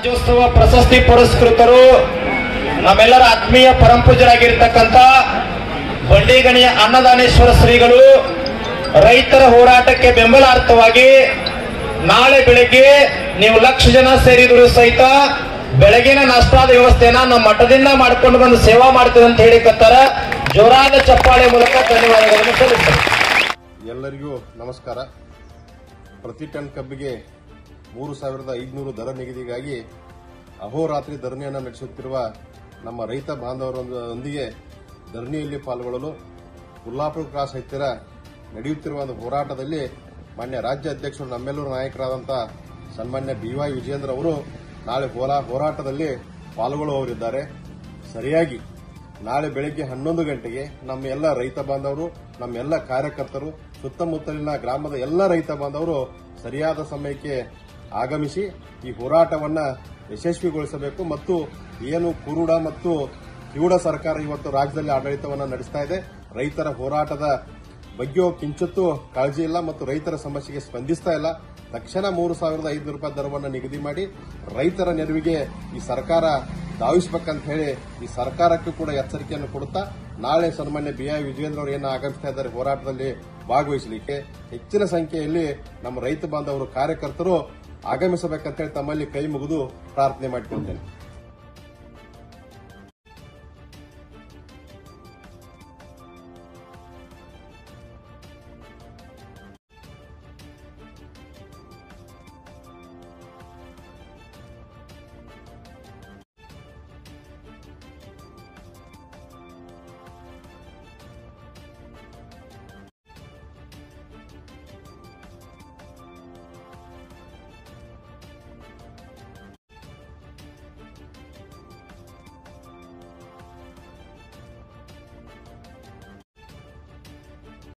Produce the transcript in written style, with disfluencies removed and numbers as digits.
ರಾಜ್ಯೋತ್ಸವ ಪ್ರಶಸ್ತಿ ಪುರಸ್ಕೃತರು ನಮ್ಮೆಲ್ಲರ ಆತ್ಮೀಯ ಪರಂಪೂಜರಾಗಿರ್ತಕ್ಕಂಥ ಬಂಡಿಗಣಿಯ ಅನ್ನದಾನೇಶ್ವರ ಶ್ರೀಗಳು ರೈತರ ಹೋರಾಟಕ್ಕೆ ಬೆಂಬಲಾರ್ಥವಾಗಿ ನಾಳೆ ಬೆಳಗ್ಗೆ ನೀವು 1,00,000 ಜನ ಸೇರಿದ್ರು ಸಹಿತ ಬೆಳಗಿನ ನಾಷ್ಟಾದ ವ್ಯವಸ್ಥೆಯನ್ನ ನಮ್ಮ ಮಠದಿಂದ ಮಾಡಿಕೊಂಡು ಬಂದು ಸೇವಾ ಮಾಡ್ತೀವಿ ಅಂತ ಹೇಳಿಕತ್ತಾರ. ಜೋರಾದ ಚಪ್ಪಾಳೆ ಮೂಲಕ ಧನ್ಯವಾದಗಳನ್ನು ಸಲ್ಲಿಸ್ತಾರೆ. ಎಲ್ಲರಿಗೂ ನಮಸ್ಕಾರ. ಪ್ರತಿ ಟನ್ ಕಬ್ಬಿಗೆ 3,500 ದರ ನಿಗದಿಗಾಗಿ ಅಹೋರಾತ್ರಿ ಧರಣಿಯನ್ನು ನಡೆಸುತ್ತಿರುವ ನಮ್ಮ ರೈತ ಬಾಂಧವರೊಂದಿಗೆ ಧರಣಿಯಲ್ಲಿ ಪಾಲ್ಗೊಳ್ಳಲು ಕುಲ್ಲಾಪುರ ಕ್ರಾಸ್ ಹತ್ತಿರ ನಡೆಯುತ್ತಿರುವ ಒಂದು ಹೋರಾಟದಲ್ಲಿ ಮಾನ್ಯ ರಾಜ್ಯ ಅಧ್ಯಕ್ಷರು ನಮ್ಮೆಲ್ಲರ ನಾಯಕರಾದಂಥ ಸನ್ಮಾನ್ಯ BY ವಿಜೇಂದ್ರ ಅವರು ನಾಳೆ ಹೋರಾಟದಲ್ಲಿ ಪಾಲ್ಗೊಳ್ಳುವವರಿದ್ದಾರೆ. ಸರಿಯಾಗಿ ನಾಳೆ ಬೆಳಗ್ಗೆ 11 ಗಂಟೆಗೆ ನಮ್ಮ ಎಲ್ಲ ರೈತ ಬಾಂಧವರು, ನಮ್ಮ ಎಲ್ಲ ಕಾರ್ಯಕರ್ತರು, ಸುತ್ತಮುತ್ತಲಿನ ಗ್ರಾಮದ ಎಲ್ಲ ರೈತ ಬಾಂಧವರು ಸರಿಯಾದ ಸಮಯಕ್ಕೆ ಆಗಮಿಸಿ ಈ ಹೋರಾಟವನ್ನ ಯಶಸ್ವಿಗೊಳಿಸಬೇಕು. ಮತ್ತು ಏನು ಕುರುಡ ಮತ್ತು ಕಿವುಡ ಸರ್ಕಾರ ಇವತ್ತು ರಾಜ್ಯದಲ್ಲಿ ಆಡಳಿತವನ್ನು ನಡೆಸ್ತಾ ಇದೆ, ರೈತರ ಹೋರಾಟದ ಬಗ್ಗೆ ಕಿಂಚಿತ್ತೂ ಕಾಳಜಿ ಇಲ್ಲ ಮತ್ತು ರೈತರ ಸಮಸ್ಯೆಗೆ ಸ್ಪಂದಿಸ್ತಾ ಇಲ್ಲ. ತಕ್ಷಣ 3,500 ರೂಪಾಯಿ ದರವನ್ನು ನಿಗದಿ ಮಾಡಿ ರೈತರ ನೆರವಿಗೆ ಈ ಸರ್ಕಾರ ಧಾವಿಸಬೇಕಂತ ಹೇಳಿ ಈ ಸರ್ಕಾರಕ್ಕೂ ಕೂಡ ಎಚ್ಚರಿಕೆಯನ್ನು ಕೊಡುತ್ತಾ ನಾಳೆ ಸನ್ಮಾನ್ಯ BY ವಿಜೇಂದ್ರ ಅವರು ಏನು ಆಗಮಿಸ್ತಾ ಇದ್ದಾರೆ ಹೋರಾಟದಲ್ಲಿ ಭಾಗವಹಿಸಲಿಕ್ಕೆ ಹೆಚ್ಚಿನ ಸಂಖ್ಯೆಯಲ್ಲಿ ನಮ್ಮ ರೈತ ಬಾಂಧವರು ಕಾರ್ಯಕರ್ತರು ಆಗಮಿಸಬೇಕಂತ ಹೇಳಿ ತಮ್ಮಲ್ಲಿ ಕೈ ಮುಗಿದು ಪ್ರಾರ್ಥನೆ ಮಾಡಿಕೊಳ್ತೇನೆ.